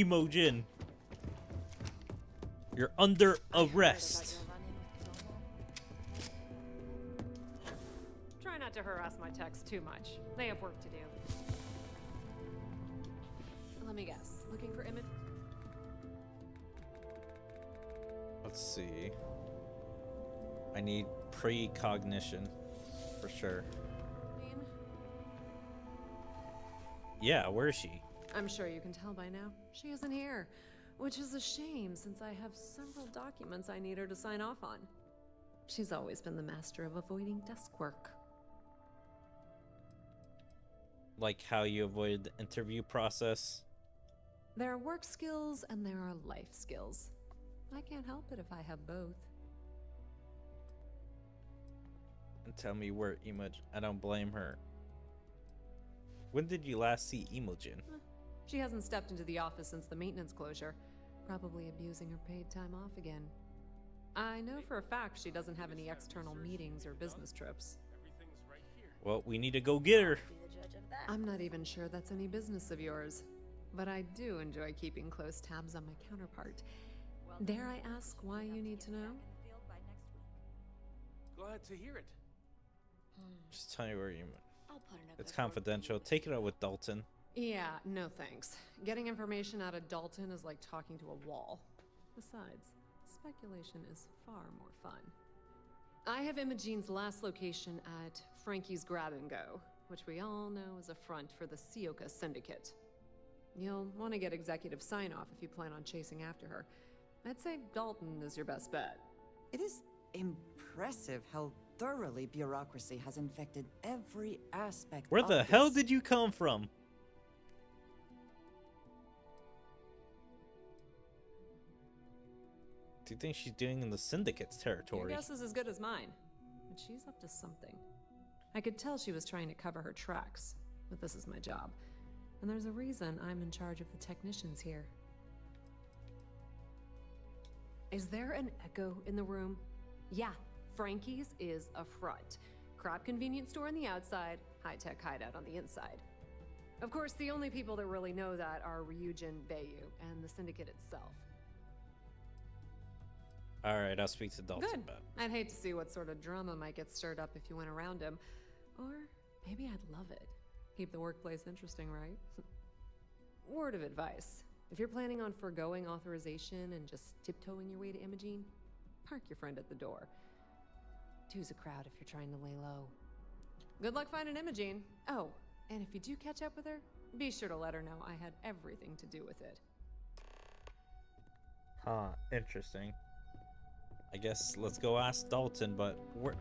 Emojin. You're under arrest. Try not to harass my techs too much. They have work to do. Let me guess. Looking for image? Let's see. I need precognition for sure. Yeah, where is she? I'm sure you can tell by now. She isn't here, which is a shame since I have several documents I need her to sign off on. She's always been the master of avoiding desk work. Like how you avoided the interview process? There are work skills and there are life skills. I can't help it if I have both. And tell me where Imogen. I don't blame her. When did you last see Imogen? She hasn't stepped into the office since the maintenance closure. Probably abusing her paid time off again. I know for a fact she doesn't have any external meetings or business trips. Well, we need to go get her. I'm not even sure that's any business of yours, but I do enjoy keeping close tabs on my counterpart. Dare I ask why you need to know? Glad to hear it. Just tell me where you. It's confidential. Take it out with Dalton. Yeah, no thanks. Getting information out of Dalton is like talking to a wall. Besides, speculation is far more fun. I have Imogen's last location at Frankie's Grab and Go, which we all know is a front for the Sioka Syndicate. You'll want to get executive sign-off if you plan on chasing after her. I'd say Dalton is your best bet. It is impressive how thoroughly bureaucracy has infected every aspect Where of the hell this. did you come from? Do you think she's doing in the Syndicate's territory? Your guess is as good as mine, but she's up to something. I could tell she was trying to cover her tracks, but this is my job. And there's a reason I'm in charge of the technicians here. Is there an echo in the room? Yeah, Frankie's is a front. Crap convenience store on the outside, high-tech hideout on the inside. Of course, the only people that really know that are Ryujin Bayu and the Syndicate itself. Alright, I'll speak to Dalton Good. about it. I'd hate to see what sort of drama might get stirred up if you went around him. Or maybe I'd love it. Keep the workplace interesting, right? Word of advice. If you're planning on foregoing authorization and just tiptoeing your way to Imogen, park your friend at the door. Two's a crowd if you're trying to lay low. Good luck finding Imogen. Oh, and if you do catch up with her, be sure to let her know I had everything to do with it. Huh, interesting. I guess let's go ask Dalton, but where...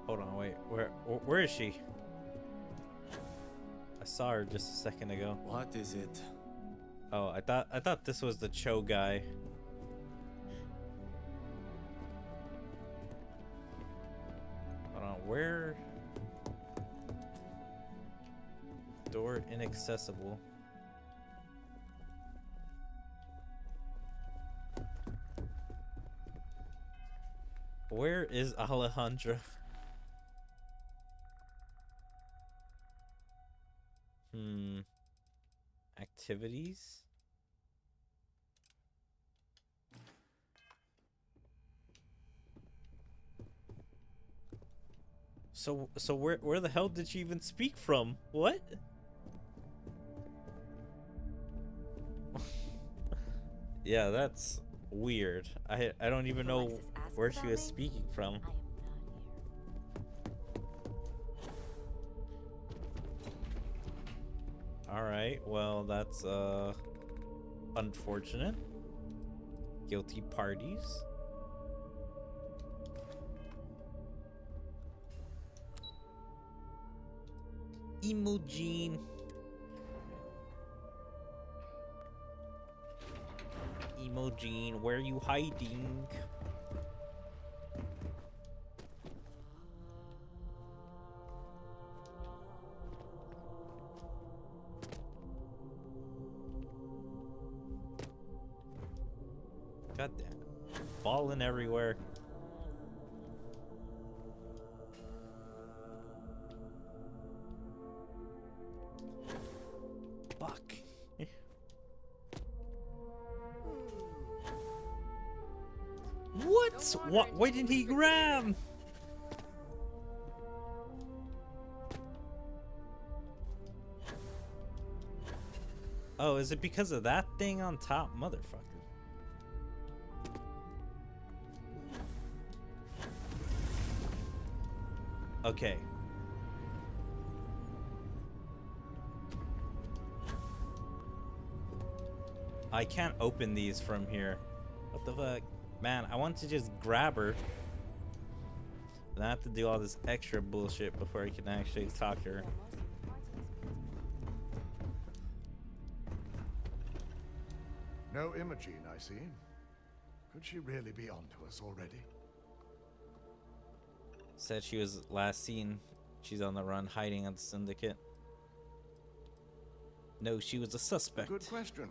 Hold on, wait. Where is she? I saw her just a second ago. What is it? Oh, I thought this was the Cho guy. Hold on, where? Door inaccessible. Where is Alejandra? Activities? So where the hell did she even speak from? What? Yeah, that's weird. I don't even know where she was speaking from. Alright, well that's unfortunate. Guilty parties. Imogen. Imogen, where are you hiding? God damn it. Falling everywhere. Fuck. What? What? Why didn't he grab? Oh, is it because of that thing on top? Motherfucker. Okay. I can't open these from here. What the fuck? Man, I want to just grab her. And I have to do all this extra bullshit before I can actually talk to her. No Imogene, I see. Could she really be onto us already? Said she was last seen. She's on the run, hiding at the syndicate. No, she was a suspect. Good question.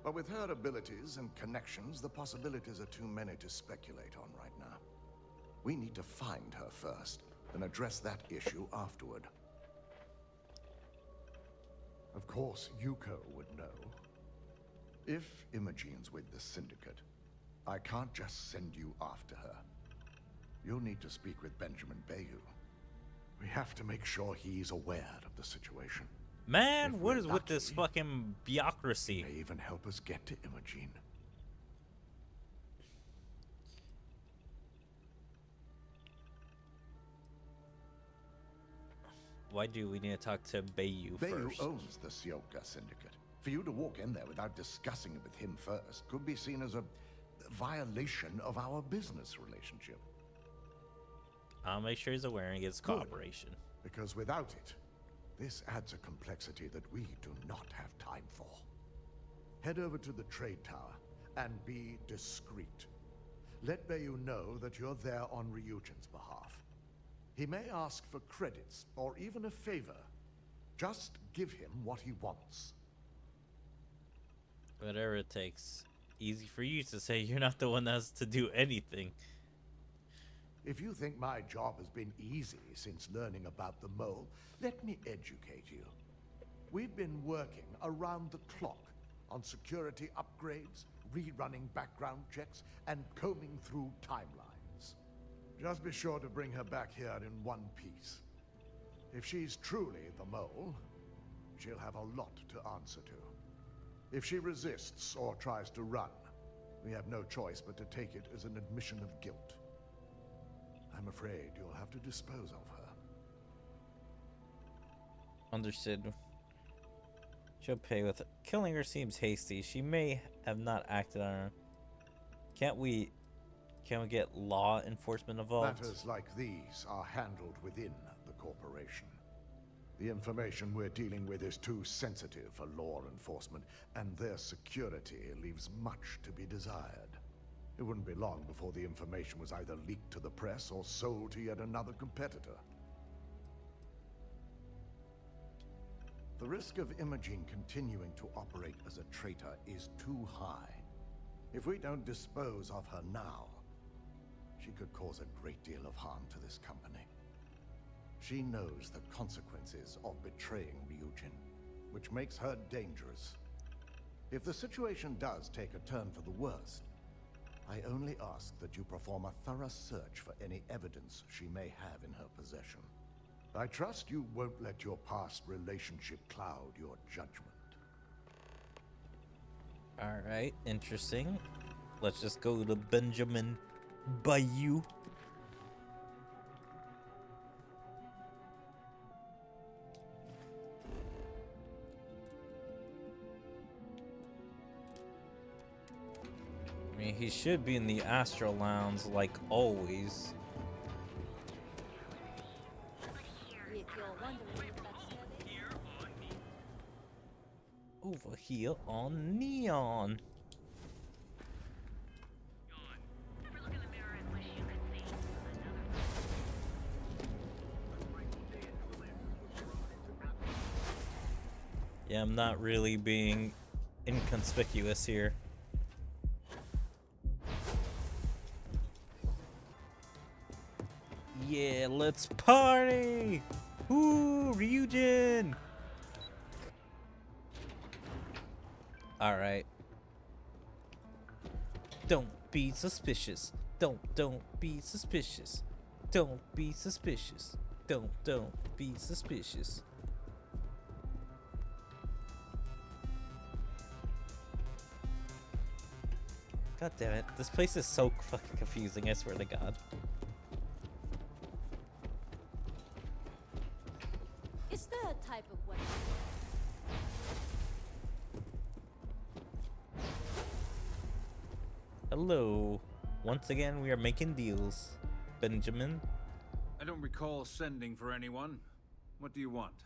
But with her abilities and connections, the possibilities are too many to speculate on right now. We need to find her first, and address that issue afterward. Of course, Yuko would know. If Imogene's with the Syndicate, I can't just send you after her. You'll need to speak with Benjamin Bayou. We have to make sure he's aware of the situation. Man, what is with this fucking bureaucracy? May even help us get to Imogene. Why do we need to talk to Bayou first? Bayou owns the Sioka Syndicate. For you to walk in there without discussing it with him first could be seen as a violation of our business relationship. I'll make sure he's aware and gets cooperation. Because without it, this adds a complexity that we do not have time for. Head over to the trade tower and be discreet. Let Bayou know that you're there on Ryujin's behalf. He may ask for credits or even a favor. Just give him what he wants. Whatever it takes. Easy for you to say. You're not the one that has to do anything. If you think my job has been easy since learning about the mole, let me educate you. We've been working around the clock on security upgrades, rerunning background checks, and combing through timelines. Just be sure to bring her back here in one piece. If she's truly the mole, she'll have a lot to answer to. If she resists or tries to run, we have no choice but to take it as an admission of guilt. I'm afraid you'll have to dispose of her. Understood. She'll pay with it. Killing her seems hasty. She may have not acted on her. Can we get law enforcement involved? Matters like these are handled within the corporation. The information we're dealing with is too sensitive for law enforcement, and their security leaves much to be desired. It wouldn't be long before the information was either leaked to the press or sold to yet another competitor. The risk of Imogene continuing to operate as a traitor is too high. If we don't dispose of her now, she could cause a great deal of harm to this company. She knows the consequences of betraying Ryujin, which makes her dangerous. If the situation does take a turn for the worst, I only ask that you perform a thorough search for any evidence she may have in her possession. I trust you won't let your past relationship cloud your judgment. Alright, interesting. Let's just go to Benjamin Bayou. I mean, he should be in the Astro Lounge like always. Over here on Neon. Yeah, I'm not really being inconspicuous here. Yeah, let's party! Woo, Ryujin! Alright. Don't be suspicious. Don't be suspicious. Don't be suspicious. Don't be suspicious. God damn it. This place is so fucking confusing, I swear to God. It's the type of weapon. Hello. Once again, we are making deals. Benjamin? I don't recall sending for anyone. What do you want?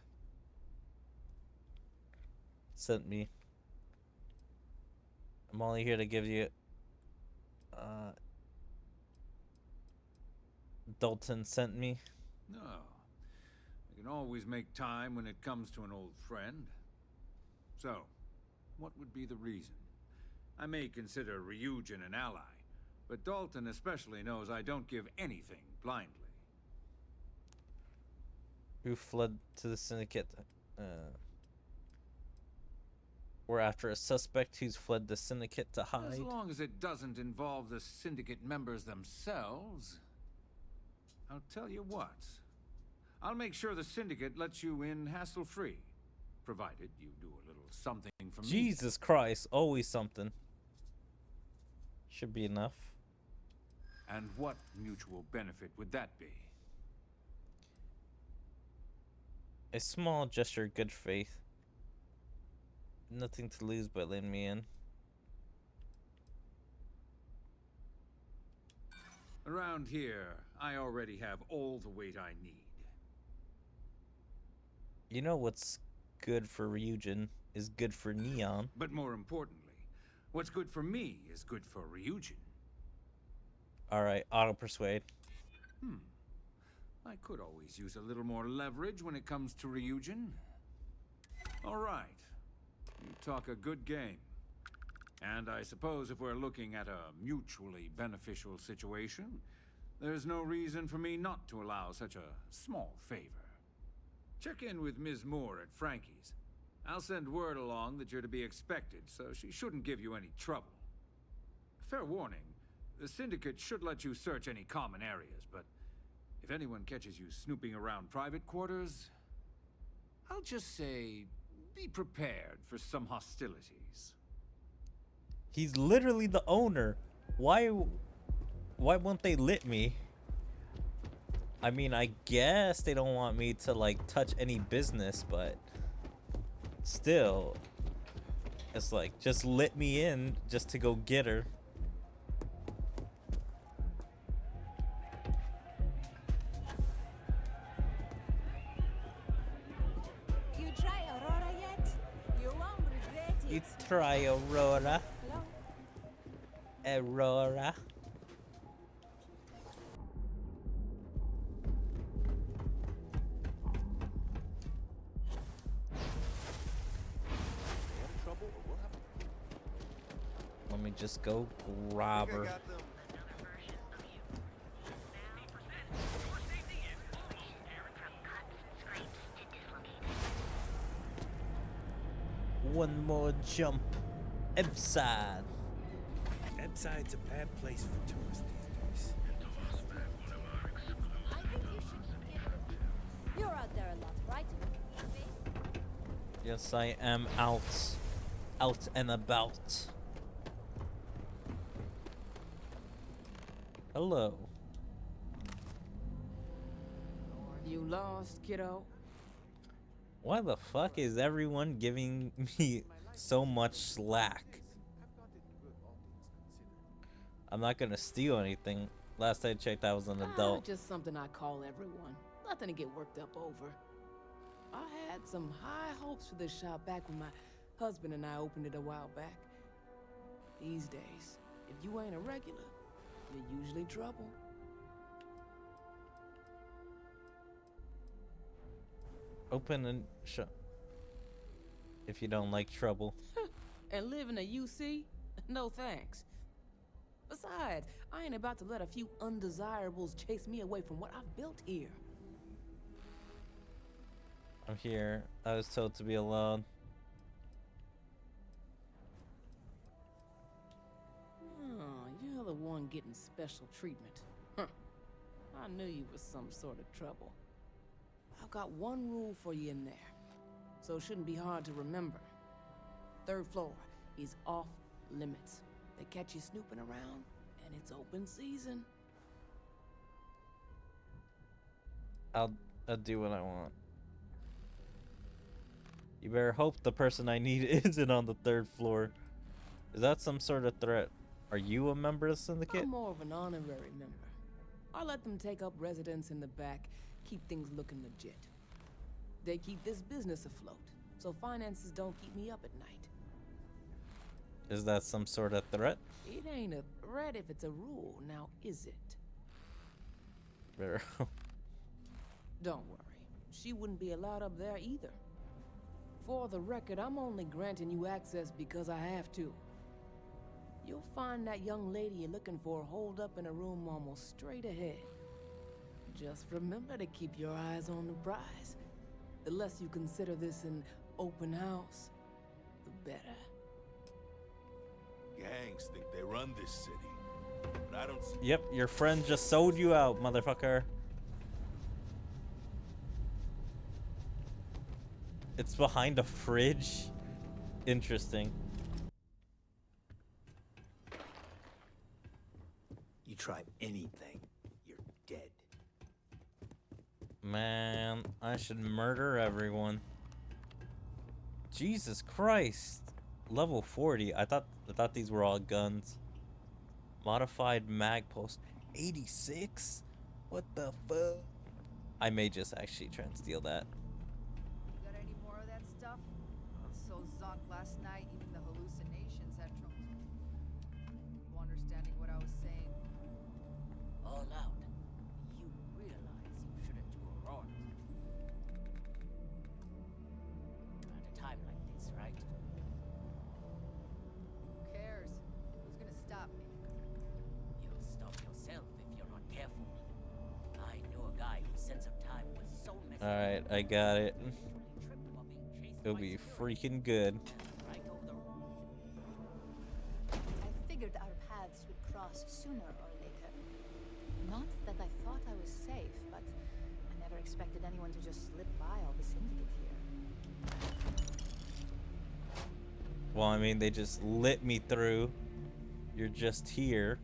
Sent me. I'm only here to give you... Dalton sent me. No. I can always make time when it comes to an old friend. So, what would be the reason? I may consider Ryujin an ally, but Dalton especially knows I don't give anything blindly. Who fled to the syndicate? We're after a suspect who's fled the syndicate to hide. As long as it doesn't involve the syndicate members themselves. I'll tell you what. I'll make sure the syndicate lets you in hassle-free, provided you do a little something for me. Jesus Christ, always something. Should be enough. And what mutual benefit would that be? A small gesture of good faith. Nothing to lose but letting me in. Around here, I already have all the weight I need. You know what's good for Ryujin is good for Neon. But more importantly, what's good for me is good for Ryujin. Alright, auto persuade. I could always use a little more leverage when it comes to Ryujin. Alright. You talk a good game. And I suppose if we're looking at a mutually beneficial situation, there's no reason for me not to allow such a small favor. Check in with Ms. Moore at Frankie's. I'll send word along that you're to be expected, so she shouldn't give you any trouble. Fair warning, the Syndicate should let you search any common areas, but if anyone catches you snooping around private quarters, I'll just say, be prepared for some hostilities. He's literally the owner. Why won't they let me? I mean, I guess they don't want me to like touch any business, but still, it's like, just let me in just to go get her. You try Aurora yet? You won't regret it. You try Aurora. Hello? Aurora. Let me just go grab her. One more jump. Upside. Epside's a bad place for tourists these days. I think you should give it. You're out there a lot, right? Yes, I am out and about. Hello. You lost, kiddo? Why the fuck is everyone giving me so much slack? I'm not gonna steal anything. Last I checked, I was an adult. Just something I call everyone. Nothing to get worked up over. I had some high hopes for this shop back when my husband and I opened it a while back. These days, if you ain't a regular, you're usually trouble. Open and shut. If you don't like trouble. And live in a UC? No thanks. Besides, I ain't about to let a few undesirables chase me away from what I've built here. I'm here. I was told to be alone. Oh, you're the one one getting special treatment. Huh. I knew you was some sort of trouble. I've got one rule for you in there, so it shouldn't be hard to remember. Third floor is off limits. They catch you snooping around, and it's open season. I'll do what I want. You better hope the person I need isn't on the 3rd floor. Is that some sort of threat? Are you a member of the syndicate? I'm more of an honorary member. I let them take up residence in the back, keep things looking legit. They keep this business afloat, so finances don't keep me up at night. Is that some sort of threat? It ain't a threat if it's a rule, now is it? Better. Don't worry, she wouldn't be allowed up there either. For the record, I'm only granting you access because I have to. You'll find that young lady you're looking for holed up in a room almost straight ahead. Just remember to keep your eyes on the prize. The less you consider this an open house, the better. Gangs think they run this city, but I don't see. Yep, your friend just sold you out, motherfucker. It's behind a fridge. Interesting. You try anything, you're dead. Man, I should murder everyone. Jesus Christ. Level 40. I thought these were all guns. Modified mag post. 86? What the fuck? I may just actually try and steal that. You got any more of that stuff? I was so zonked last night, even the hallucinations had trouble. You understanding what I was saying? All out. You realize you shouldn't do Aurora. At a time like this, right? Who cares? Who's gonna stop me? You'll stop yourself if you're not careful. I knew a guy whose sense of time was so messed up. Alright, I got it. he literally tripped while being chased It'll by be security. freaking good. Right over the I figured our paths would cross sooner or later. Not that I thought I was safe, but I never expected anyone to just slip by all the syndicate here. Well, I mean, they just lit me through. You're just here.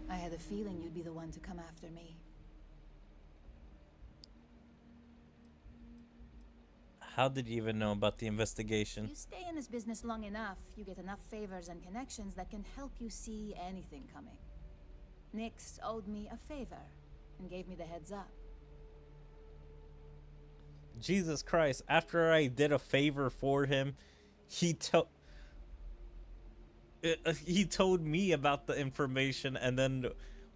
I had a feeling you'd be the one to come after me. How did you even know about the investigation? You stay in this business long enough, you get enough favors and connections that can help you see anything coming. Nix owed me a favor and gave me the heads up. Jesus Christ, after I did a favor for him, he told me about the information and then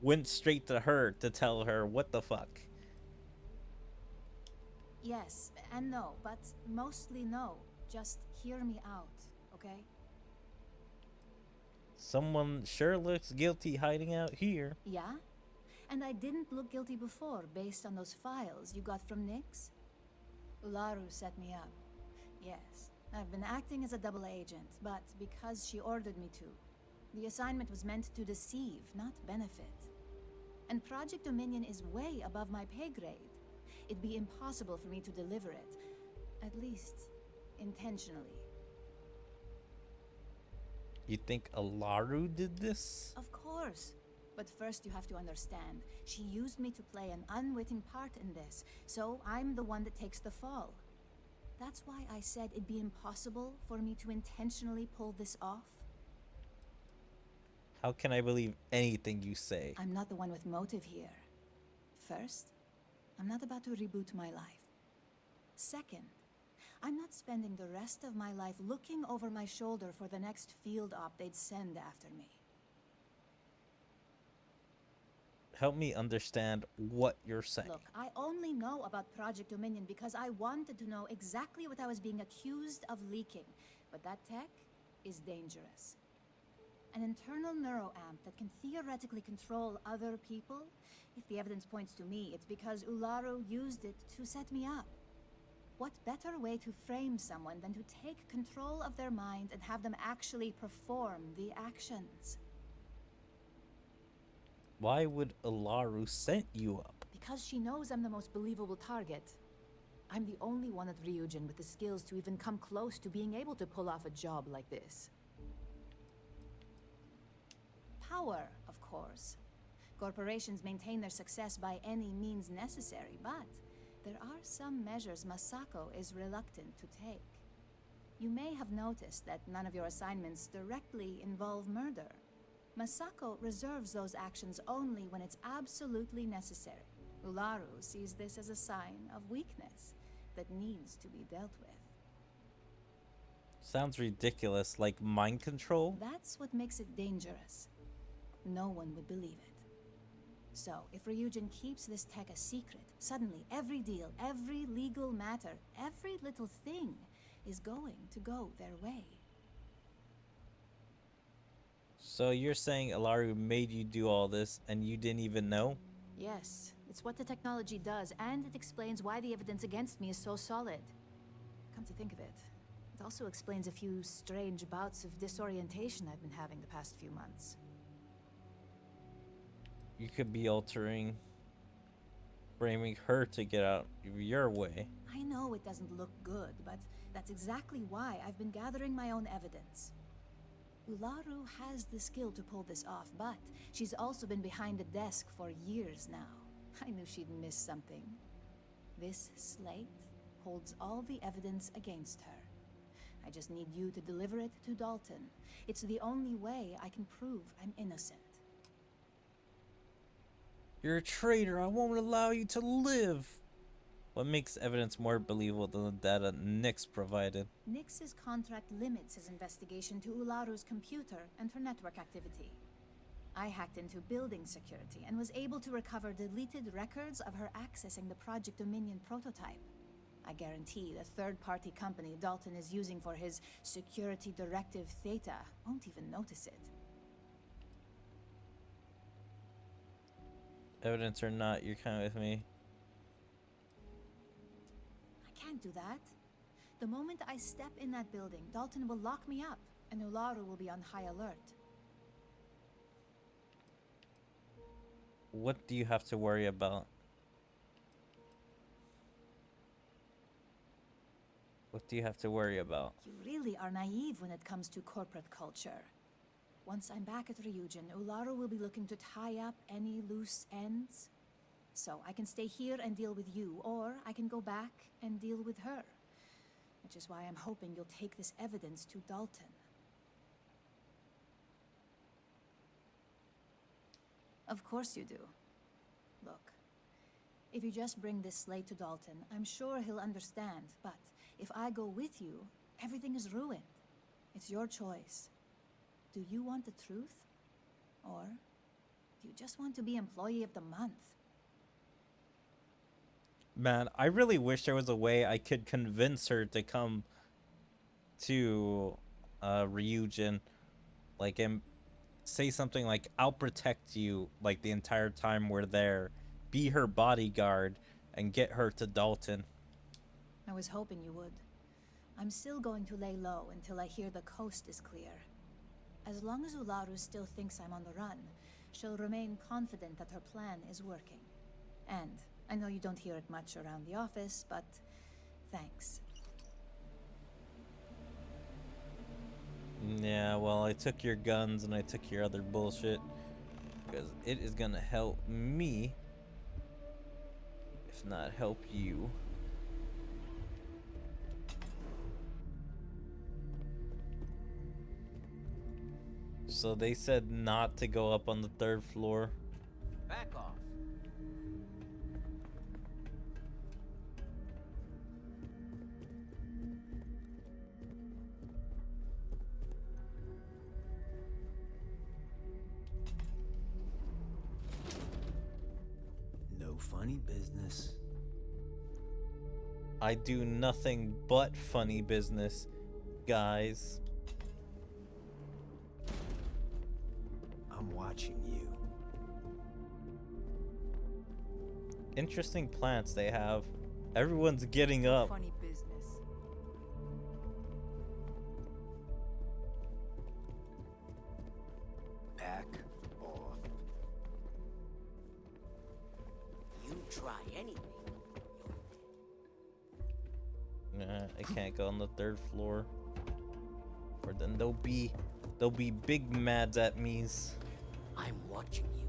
went straight to her to tell her what the fuck. Yes and no, but mostly no. Just hear me out, okay? Someone sure looks guilty hiding out here. Yeah? And I didn't look guilty before, based on those files you got from Nix? Ularu set me up. Yes, I've been acting as a double agent, but because she ordered me to. The assignment was meant to deceive, not benefit. And Project Dominion is way above my pay grade. It'd be impossible for me to deliver it. At least, intentionally. You think Ularu did this? Of course. But first you have to understand, she used me to play an unwitting part in this, so I'm the one that takes the fall. That's why I said it'd be impossible for me to intentionally pull this off. How can I believe anything you say? I'm not the one with motive here. First, I'm not about to reboot my life. Second, I'm not spending the rest of my life looking over my shoulder for the next field op they'd send after me. Help me understand what you're saying. Look, I only know about Project Dominion because I wanted to know exactly what I was being accused of leaking. But that tech is dangerous. An internal neuroamp that can theoretically control other people? If the evidence points to me, it's because Ularu used it to set me up. What better way to frame someone than to take control of their mind and have them actually perform the actions? Why would Ularu send you up? Because she knows I'm the most believable target. I'm the only one at Ryujin with the skills to even come close to being able to pull off a job like this. Power, of course. Corporations maintain their success by any means necessary, but there are some measures Masako is reluctant to take. You may have noticed that none of your assignments directly involve murder. Masako reserves those actions only when it's absolutely necessary. Ularu sees this as a sign of weakness that needs to be dealt with. Sounds ridiculous, like mind control? That's what makes it dangerous. No one would believe it. So, if Ryujin keeps this tech a secret, suddenly every deal, every legal matter, every little thing is going to go their way. So you're saying Ularu made you do all this and you didn't even know? Yes, it's what the technology does, and it explains why the evidence against me is so solid. Come to think of it, it also explains a few strange bouts of disorientation I've been having the past few months. You could be altering, framing her to get out of your way. I know it doesn't look good, but that's exactly why I've been gathering my own evidence. Ularu has the skill to pull this off, but she's also been behind a desk for years now. I knew she'd miss something. This slate holds all the evidence against her. I just need you to deliver it to Dalton. It's the only way I can prove I'm innocent. You're a traitor. I won't allow you to live. What makes evidence more believable than the data Nyx provided? Nyx's contract limits his investigation to Ularu's computer and her network activity. I hacked into building security and was able to recover deleted records of her accessing the Project Dominion prototype. I guarantee the third-party company Dalton is using for his security directive Theta won't even notice it. Evidence or not, you're kind of with me. I can't do that. The moment I step in that building, Dalton will lock me up, and Ularu will be on high alert. What do you have to worry about? What do you have to worry about? You really are naive when it comes to corporate culture. Once I'm back at Ryujin, Ularu will be looking to tie up any loose ends. So I can stay here and deal with you, or I can go back and deal with her. Which is why I'm hoping you'll take this evidence to Dalton. Of course you do. Look, if you just bring this slate to Dalton, I'm sure he'll understand. But if I go with you, everything is ruined. It's your choice. Do you want the truth? Or do you just want to be Employee of the Month? Man, I really wish there was a way I could convince her to come to Ryujin, like, and say something like, I'll protect you, like, the entire time we're there, be her bodyguard, and get her to Dalton. I was hoping you would. I'm still going to lay low until I hear the coast is clear. As long as Ularu still thinks I'm on the run, she'll remain confident that her plan is working. And I know you don't hear it much around the office, but thanks. Yeah, well, I took your guns and I took your other bullshit, because it is gonna help me, if not help you. So they said not to go up on the 3rd floor. Back off. No funny business. I do nothing but funny business, guys. I'm watching you. Interesting plants they have. Everyone's getting up. Funny business. anything, Nah, I can't go on the 3rd floor. Or then they'll be big mads at me's. I'm watching you.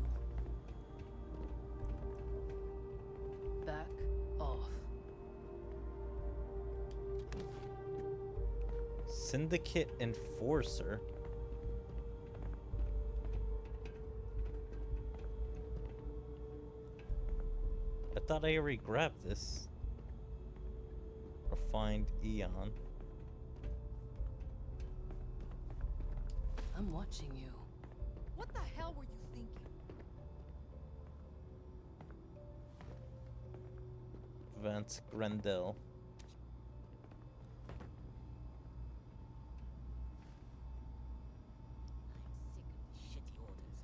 Back off. Syndicate Enforcer. I thought I already grabbed this. Refined Eon. I'm watching you. What the hell were you thinking? Vance Grendel. I'm sick of the shitty orders.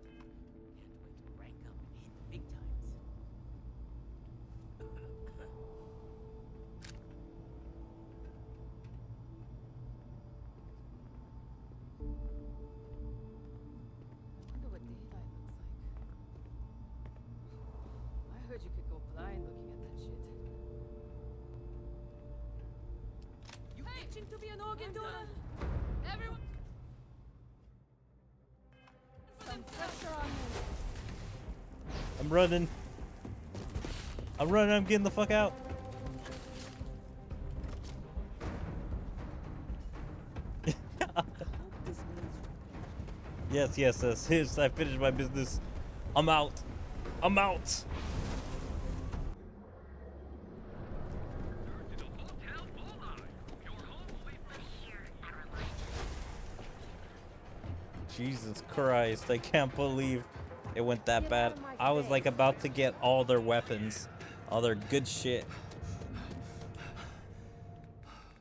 Can't wait to rank up and hit the big times. I wonder what daylight looks like. I heard you could go blind looking at that shit. You itching to be an organ donor? Everyone. Some pressure on me. I'm running. I'm running. I'm getting the fuck out. Yes, yes, yes. Yes, I finished my business. I'm out. I'm out. Jesus Christ, I can't believe it went that bad. I was like about to get all their weapons, all their good shit.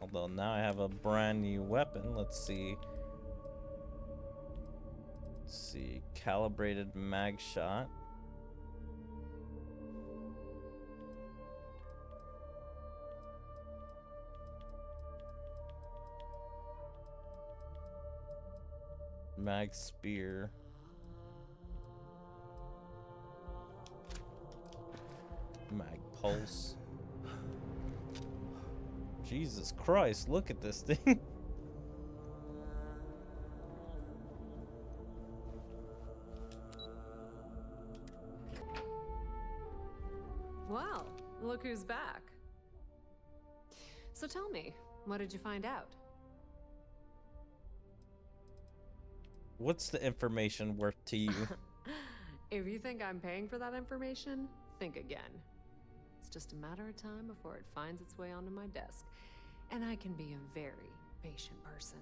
Although now I have a brand new weapon. Let's see. Let's see. Calibrated mag shot. Mag spear. Mag pulse. Jesus Christ, look at this thing. Well, look who's back. So tell me, what did you find out? What's the information worth to you? If you think I'm paying for that information, think again. It's just a matter of time before it finds its way onto my desk. And I can be a very patient person.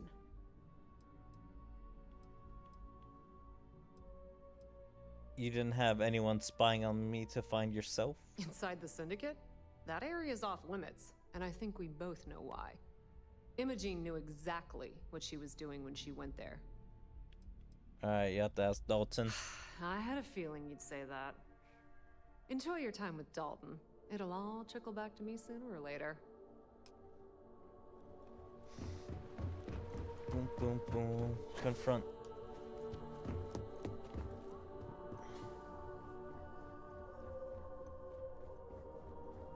You didn't have anyone spying on me to find yourself? Inside the Syndicate? That area's off limits, and I think we both know why. Imogene knew exactly what she was doing when she went there. Alright, you have to ask Dalton. I had a feeling you'd say that. Enjoy your time with Dalton. It'll all trickle back to me sooner or later. Boom, boom, boom. Confront.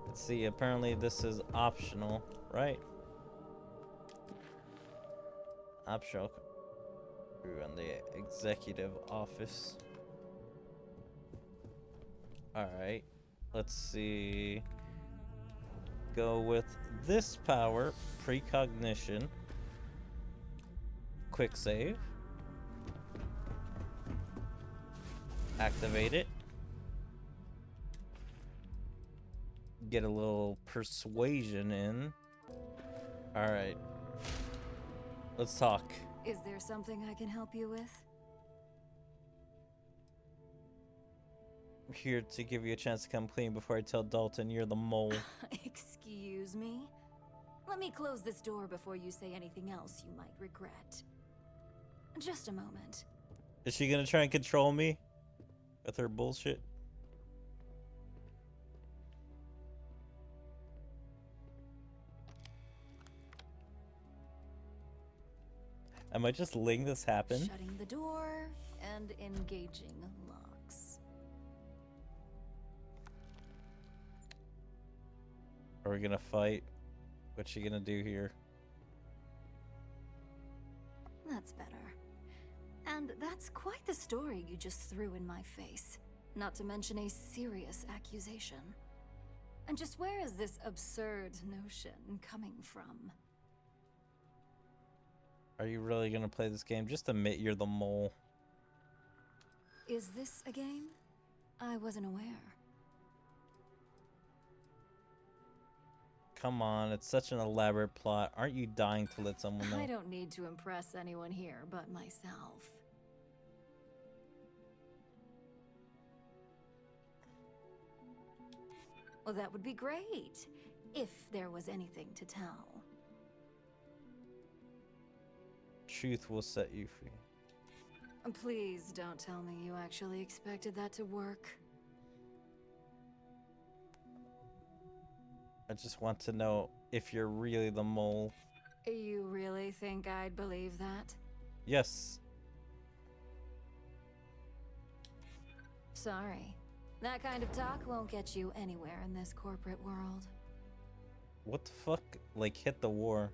Let's see, apparently this is optional, right? Optional. We're in the executive office. Alright, let's see. Go with this power, precognition. Quick save. Activate it. Get a little persuasion in. Alright. Let's talk. Is there something I can help you with? here to give you a chance to come clean before I tell Dalton you're the mole. Excuse me? Let me close this door before you say anything else you might regret. Just a moment. Is she gonna try and control me with her bullshit? Am I just letting this happen? Shutting the door and engaging locks. Are we gonna fight? What's she gonna do here? That's better. And that's quite the story you just threw in my face. Not to mention a serious accusation. And just where is this absurd notion coming from? Are you really gonna play this game? Just admit you're the mole. Is this a game? I wasn't aware. Come on, it's such an elaborate plot. Aren't you dying to let someone know? I don't need to impress anyone here but myself. Well, that would be great, if there was anything to tell. Truth will set you free. Please don't tell me you actually expected that to work. I just want to know if you're really the mole. You really think I'd believe that? Yes. Sorry. That kind of talk won't get you anywhere in this corporate world. What the fuck? Like, hit the war.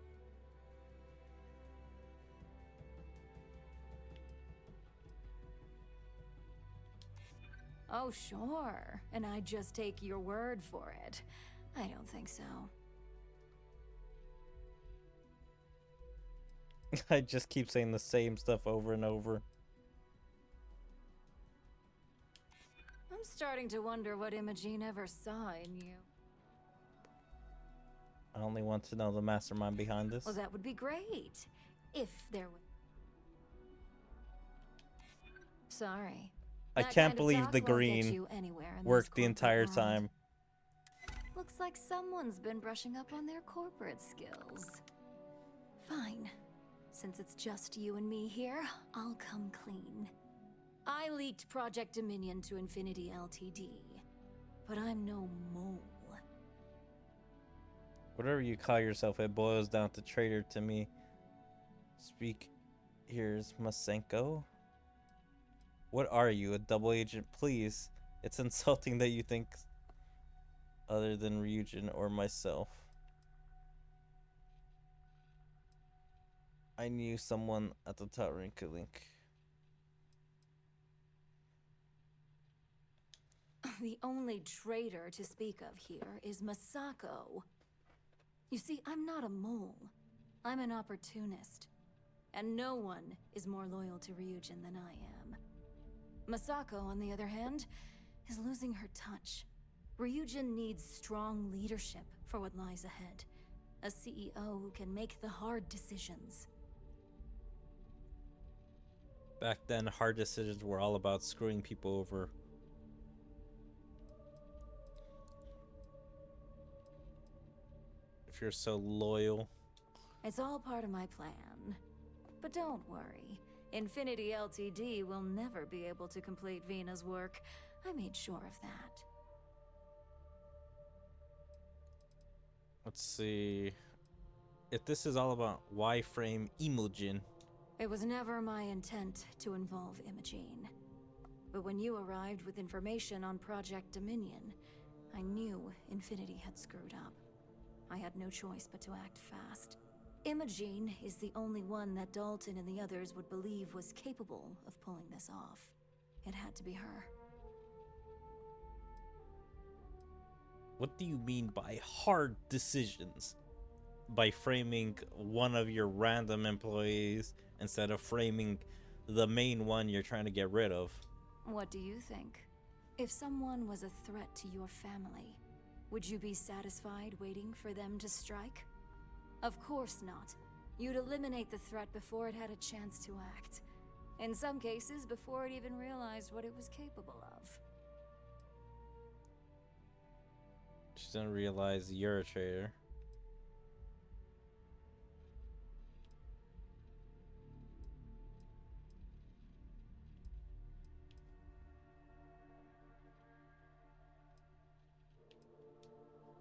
Oh, sure. And I'd just take your word for it. I don't think so. I just keep saying the same stuff over and over. I'm starting to wonder what Imogene ever saw in you. I only want to know the mastermind behind this. Well, that would be great. If there were... Sorry. I can't believe the green worked the entire time. Looks like someone's been brushing up on their corporate skills. Fine. Since it's just you and me here, I'll come clean. I leaked Project Dominion to Infinity Ltd. But I'm no mole. Whatever you call yourself, it boils down to traitor to me. Speak. Here's Masenko. What are you, a double agent? Please. It's insulting that you think other than Ryujin or myself. I knew someone at the top rank link. The only traitor to speak of here is Masako. You see, I'm not a mole. I'm an opportunist. And no one is more loyal to Ryujin than I am. Masako, on the other hand, is losing her touch. Ryujin needs strong leadership for what lies ahead. A CEO who can make the hard decisions. Back then, hard decisions were all about screwing people over. If you're so loyal. It's all part of my plan. But don't worry. Infinity Ltd will never be able to complete Vina's work. I made sure of that. Let's see. If this is all about Y-frame Imogen. It was never my intent to involve Imogene. But when you arrived with information on Project Dominion, I knew Infinity had screwed up. I had no choice but to act fast. Imogene is the only one that Dalton and the others would believe was capable of pulling this off. It had to be her. What do you mean by hard decisions? By framing one of your random employees instead of framing the main one you're trying to get rid of? What do you think? If someone was a threat to your family, would you be satisfied waiting for them to strike? Of course not. You'd eliminate the threat before it had a chance to act. In some cases, before it even realized what it was capable of. She doesn't realize you're a traitor.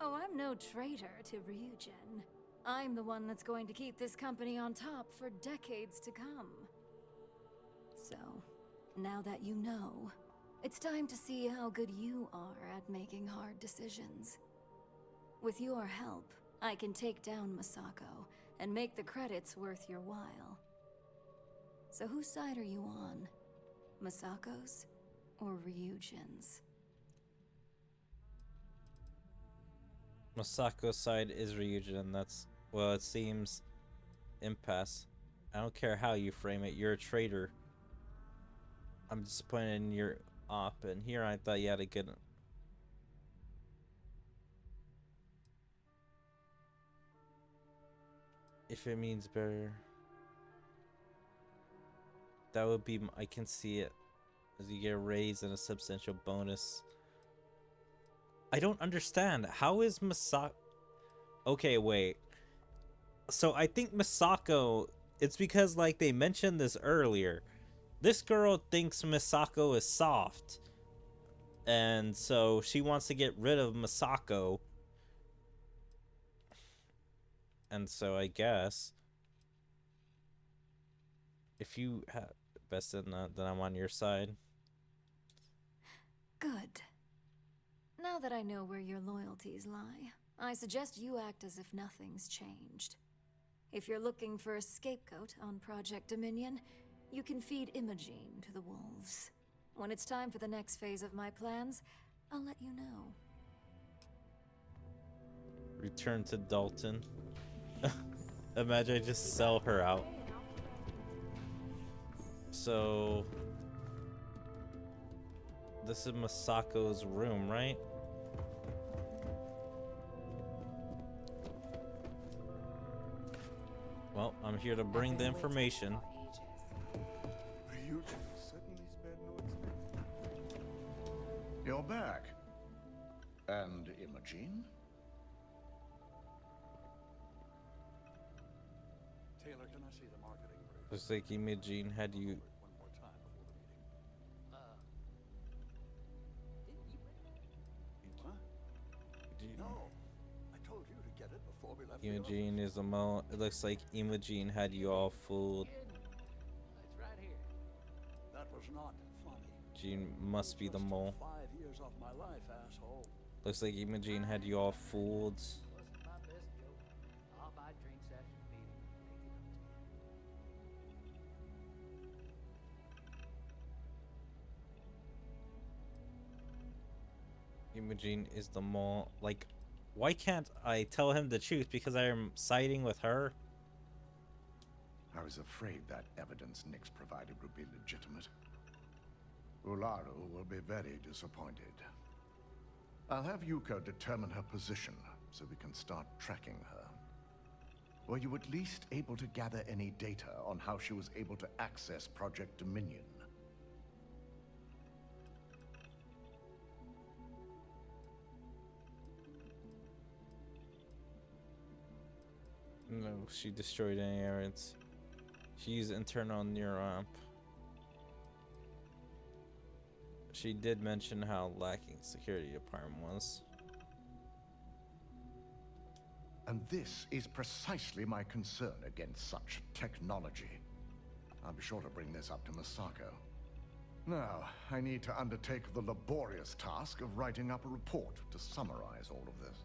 Oh, I'm no traitor to Ryujin. I'm the one that's going to keep this company on top for decades to come. So, now that you know, it's time to see how good you are at making hard decisions. With your help, I can take down Masako and make the credits worth your while. So whose side are you on? Masako's or Ryujin's? Masako's side is Ryujin, and that's, well, it seems impasse. I don't care how you frame it, you're a traitor. I'm disappointed in your op, and here I thought you had a good... If it means better... That would be... I can see it. As you get a raise and a substantial bonus. I don't understand. How is Masako... Okay, wait. So I think Masako... It's because, like, they mentioned this earlier. This girl thinks Masako is soft. And so she wants to get rid of Masako. And so I guess... If you have best in that, then I'm on your side. Good. Now that I know where your loyalties lie, I suggest you act as if nothing's changed. If you're looking for a scapegoat on Project Dominion, you can feed Imogene to the wolves. When it's time for the next phase of my plans, I'll let you know. Return to Dalton. Imagine I just sell her out. So... This is Masako's room, right? Well, I'm here to bring the information. You're back. And Imogene? Taylor, can I see the marketing brief? Looks like Imogene had you... One more time before the meeting. What? No. I told you to get it before we left. Imogene is the mo... It looks like Imogene had you all fooled. It's right here. That was not funny. Jean must be the mole. 5 years off my life, asshole. Looks like Imogene had you all fooled. Wasn't my best joke. I'll buy drinks after the meeting. Imogene is the mole. Like, why can't I tell him the truth? Because I am siding with her? I was afraid that evidence Nix provided would be legitimate. Ularu will be very disappointed. I'll have Yuko determine her position so we can start tracking her. Were you at least able to gather any data on how she was able to access Project Dominion? No, she destroyed any errands. She used internal neuramp. She did mention how lacking security department was. And this is precisely my concern against such technology. I'll be sure to bring this up to Masako. Now, I need to undertake the laborious task of writing up a report to summarize all of this.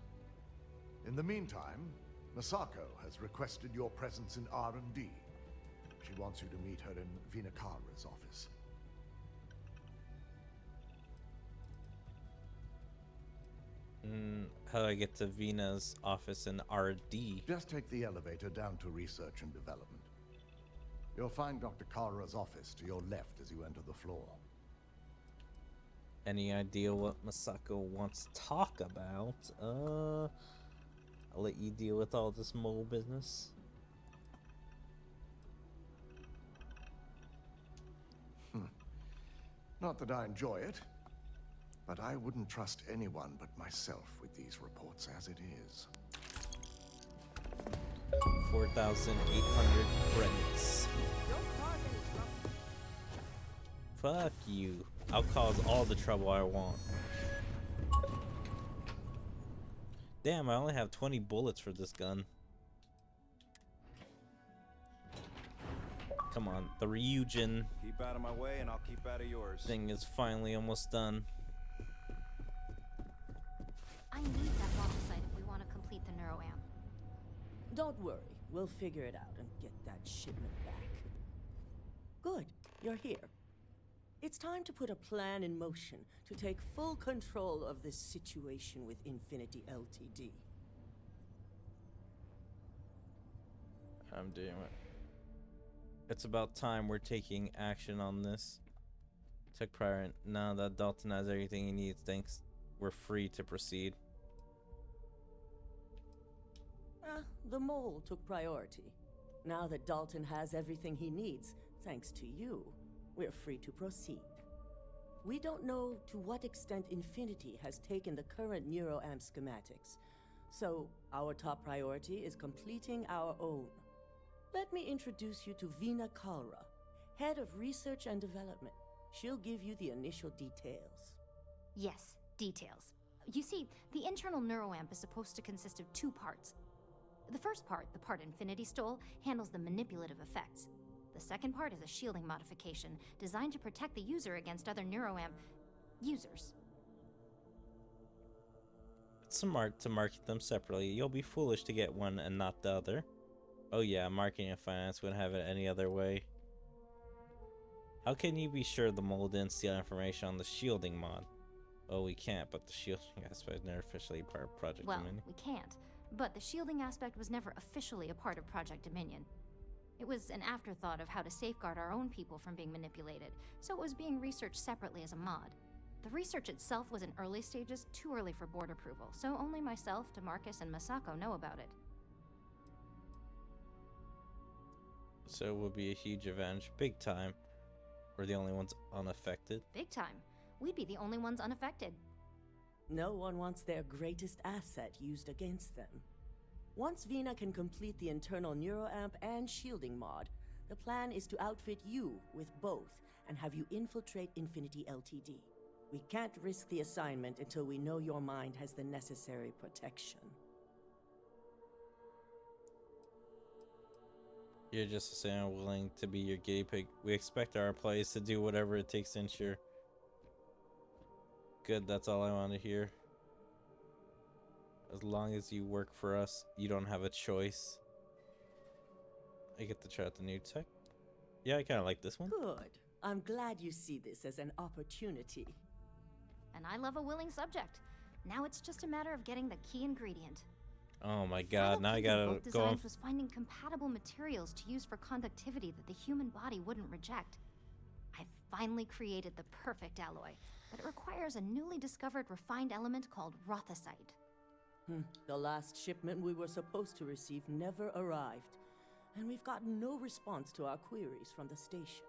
In the meantime, Masako has requested your presence in R&D. She wants you to meet her in Vinakara's office. How do I get to Vina's office in RD? Just take the elevator down to research and development. You'll find Dr. Kara's office to your left as you enter the floor. Any idea what Masako wants to talk about? I'll let you deal with all this mole business. Not that I enjoy it. But I wouldn't trust anyone but myself with these reports as it is. 4,800 credits. Don't cause any trouble. Fuck you. I'll cause all the trouble I want. Damn, I only have 20 bullets for this gun. Come on, the Ryujin Keep out of my way and I'll keep out of yours. thing is finally almost done. I need that model site if we want to complete the neuroamp. Don't worry, we'll figure it out and get that shipment back. Good, you're here. It's time to put a plan in motion to take full control of this situation with Infinity Ltd. I'm doing it. It's about time we're taking action on this. Took prior. Now that Dalton has everything he needs, thanks. We're free to proceed. The mole took priority. Now that Dalton has everything he needs, thanks to you, we're free to proceed. We don't know to what extent Infinity has taken the current neuroamp schematics, so our top priority is completing our own. Let me introduce you to Veena Kalra, Head of Research and Development. She'll give you the initial details. Yes, details. You see, the internal neuroamp is supposed to consist of two parts. The first part, the part Infinity stole, handles the manipulative effects. The second part is a shielding modification designed to protect the user against other neuroamp users. It's smart to market them separately. You'll be foolish to get one and not the other. Oh yeah, marketing and finance wouldn't have it any other way. How can you be sure the mole didn't steal information on the shielding mod? Oh, we can't, but the shielding aspect is never officially part of Project Dominion. We can't. But the shielding aspect was never officially a part of Project Dominion. It was an afterthought of how to safeguard our own people from being manipulated, so it was being researched separately as a mod. The research itself was in early stages, too early for board approval, so only myself, DeMarcus, and Masako know about it. So it would be a huge advantage, big time. We're the only ones unaffected. Big time. We'd be the only ones unaffected. No one wants their greatest asset used against them. Once Veena can complete the internal neuroamp and shielding mod, the plan is to outfit you with both and have you infiltrate Infinity Ltd. We can't risk the assignment until we know your mind has the necessary protection. You're just saying willing to be your guinea pig. We expect our employees to do whatever it takes to ensure. Good, that's all I want to hear. As long as you work for us, you don't have a choice. I get to try out the new tech. Yeah, I kind of like this one. Good. I'm glad you see this as an opportunity. And I love a willing subject. Now it's just a matter of getting the key ingredient. Oh my god, now I gotta both go on. designs was finding compatible materials to use for conductivity that the human body wouldn't reject. I've finally created the perfect alloy, but it requires a newly discovered refined element called rothosite. The last shipment we were supposed to receive never arrived, and we've gotten no response to our queries from the station.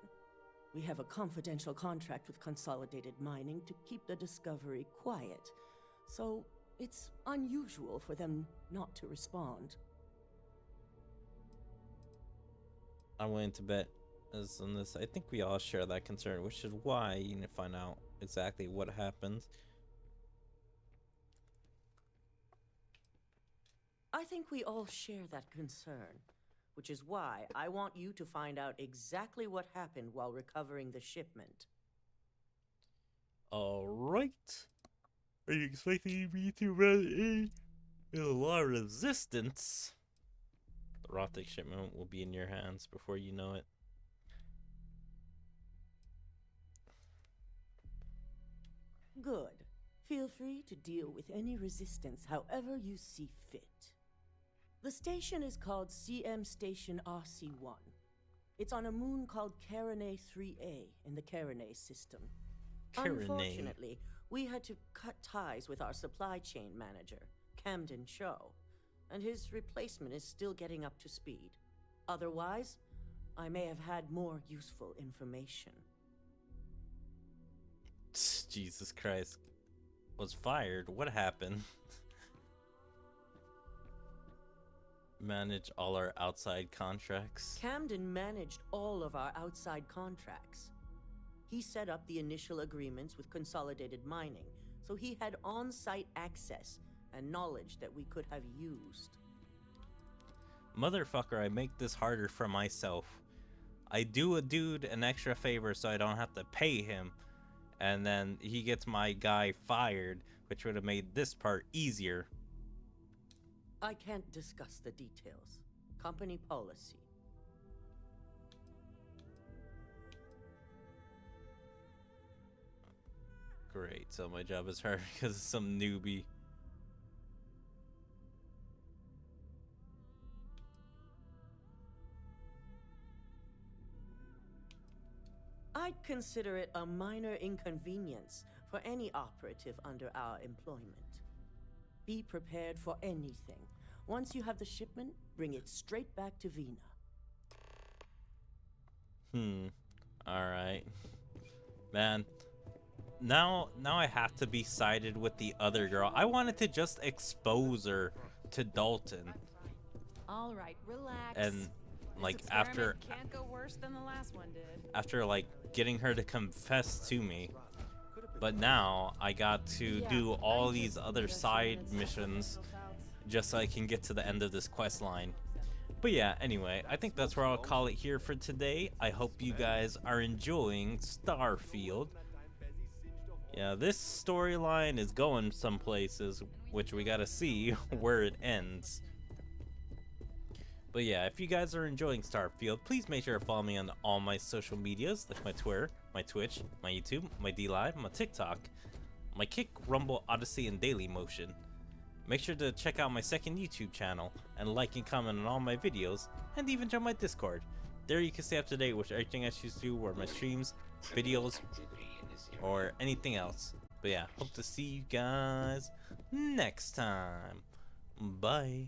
We have a confidential contract with Consolidated Mining to keep the discovery quiet, so it's unusual for them not to respond. I'm willing to bet as on this. I think we all share that concern, which is why you need to find out exactly what happened. I think we all share that concern, which is why I want you to find out exactly what happened while recovering the shipment. Alright. Are you expecting me to run a lot of resistance? The Rothic shipment will be in your hands before you know it. Good. Feel free to deal with any resistance however you see fit. The station is called CM Station RC-1. It's on a moon called Carinae 3A in the Carinae system. Carinae. Unfortunately, we had to cut ties with our supply chain manager, Camden Shaw, and his replacement is still getting up to speed. Otherwise, I may have had more useful information. Jesus Christ. was fired. What happened? Manage all our outside contracts. Camden managed all of our outside contracts. He set up the initial agreements with Consolidated Mining, so he had on-site access and knowledge that we could have used. Motherfucker, I make this harder for myself. I do a dude an extra favor so I don't have to pay him, and then he gets my guy fired, which would have made this part easier. I can't discuss the details. Company policy. Great, so my job is hard because of some newbie. I'd consider it a minor inconvenience for any operative under our employment. Be prepared for anything. Once you have the shipment, bring it straight back to Vina. Alright. Man. Now I have to be sided with the other girl. I wanted to just expose her to Dalton. All right, relax. And like This after experiment can't go worse than the last one did. after like getting her to confess to me. But now I got to do all these other side missions just so I can get to the end of this quest line. But yeah, anyway, I think that's where I'll call it here for today. I hope you guys are enjoying Starfield. Yeah, this storyline is going some places, which we gotta see where it ends. But yeah, if you guys are enjoying Starfield, please make sure to follow me on all my social medias, like my Twitter, my Twitch, my YouTube, my DLive, my TikTok, my Kick, Rumble, Odyssey, and Dailymotion. Make sure to check out my second YouTube channel, and like and comment on all my videos, and even join my Discord. There you can stay up to date with everything I choose to do, or my streams, videos, or anything else. But yeah, hope to see you guys next time. Bye.